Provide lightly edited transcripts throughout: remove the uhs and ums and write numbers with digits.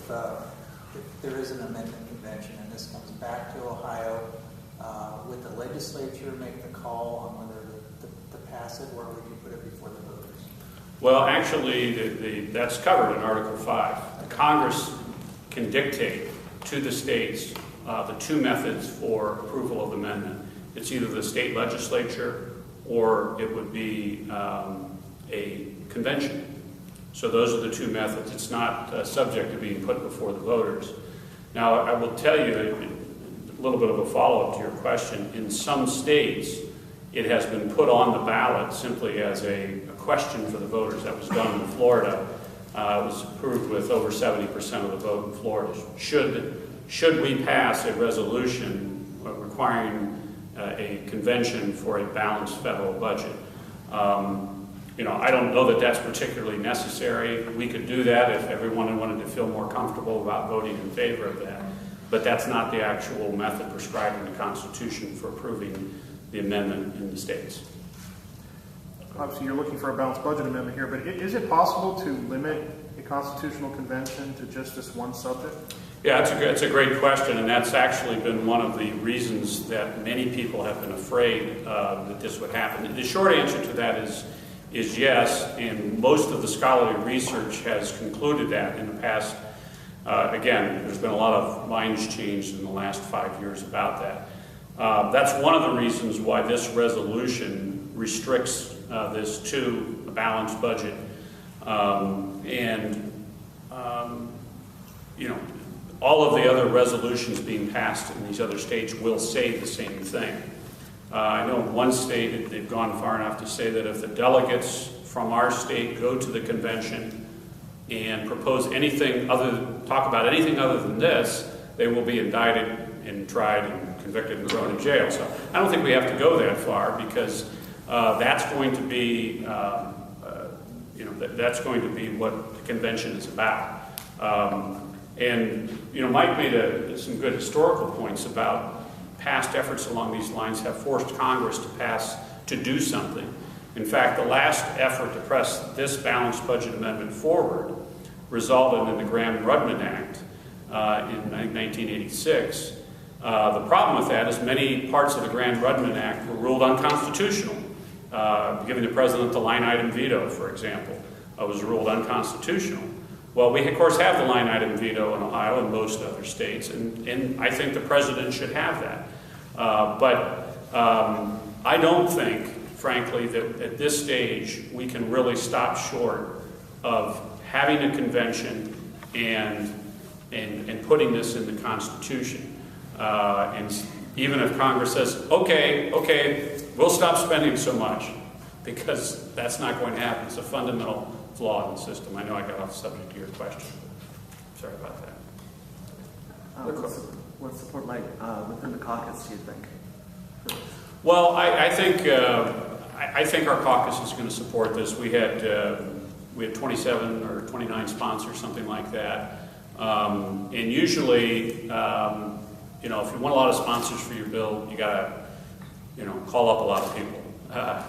if there is an amendment convention and this comes back to Ohio, would the legislature make the call on whether to pass it, or would you put it before the voters? Well, actually, that's covered in Article 5. The Congress can dictate to the states the two methods for approval of amendment. It's either the state legislature or it would be a convention. So those are the two methods. It's not subject to being put before the voters. Now, I will tell you a little bit of a follow-up to your question. In some states, it has been put on the ballot simply as a question for the voters. That was done in Florida. It was approved with over 70% of the vote in Florida. Should we pass a resolution requiring a convention for a balanced federal budget? I don't know that that's particularly necessary. We could do that if everyone wanted to feel more comfortable about voting in favor of that. But that's not the actual method prescribed in the Constitution for approving the amendment in the states. Obviously, you're looking for a balanced budget amendment here, but is it possible to limit a constitutional convention to just this one subject? Yeah, it's a great question, and that's actually been one of the reasons that many people have been afraid that this would happen. The short answer to that is yes, and most of the scholarly research has concluded that in the past. Again, there's been a lot of minds changed in the last 5 years about that. That's one of the reasons why this resolution restricts this to a balanced budget. All of the other resolutions being passed in these other states will say the same thing. I know in one state they've gone far enough to say that if the delegates from our state go to the convention and propose talk about anything other than this, they will be indicted and tried and convicted and thrown in jail. So I don't think we have to go that far, because that's going to be, that's going to be what the convention is about. Mike made some good historical points about past efforts along these lines have forced Congress to do something. In fact, the last effort to press this balanced budget amendment forward resulted in the Graham-Rudman Act in 1986. The problem with that is many parts of the Graham-Rudman Act were ruled unconstitutional. Giving the president the line item veto, for example, was ruled unconstitutional. Well, we, of course, have the line item veto in Ohio and most other states, and I think the president should have that. But I don't think, frankly, that at this stage we can really stop short of having a convention and putting this in the Constitution. And even if Congress says, okay, we'll stop spending so much, because that's not going to happen. It's a fundamental flaw in the system. I know I got off subject to your question. Sorry about that. What support might within the caucus, do you think? Well, I think our caucus is going to support this. We had 27 or 29 sponsors, something like that. And usually, if you want a lot of sponsors for your bill, you got to, call up a lot of people. I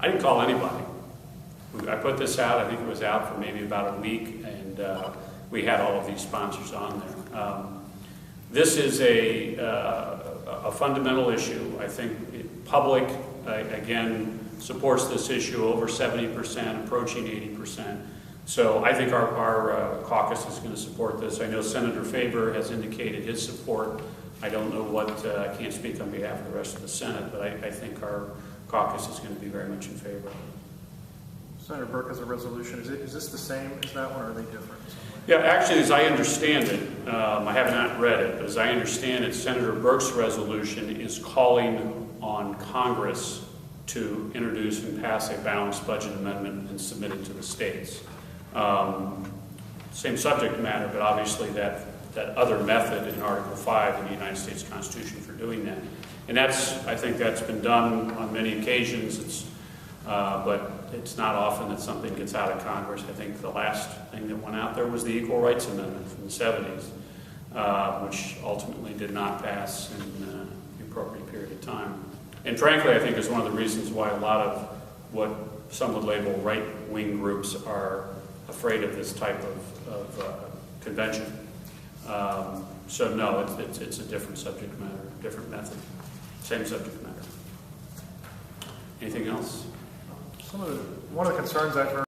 didn't call anybody. I put this out. I think it was out for maybe about a week, and we had all of these sponsors on there. This is a fundamental issue. I think public, again, supports this issue over 70%, approaching 80%. So I think our caucus is going to support this. I know Senator Faber has indicated his support. I don't know I can't speak on behalf of the rest of the Senate, but I think our caucus is going to be very much in favor of it. Senator Burke has a resolution. Is this the same as that one, or are they different? Yeah, actually, as I understand it, I have not read it, but as I understand it, Senator Burke's resolution is calling on Congress to introduce and pass a balanced budget amendment and submit it to the states. Same subject matter, but obviously that other method in Article 5 in the United States Constitution for doing that. And I think that's been done on many occasions. But it's not often that something gets out of Congress. I think the last thing that went out there was the Equal Rights Amendment from the 70s, which ultimately did not pass in the appropriate period of time. And frankly, I think is one of the reasons why a lot of what some would label right-wing groups are afraid of this type of convention. So no, it's a different subject matter, different method, same subject matter. Anything else? One of the concerns I've heard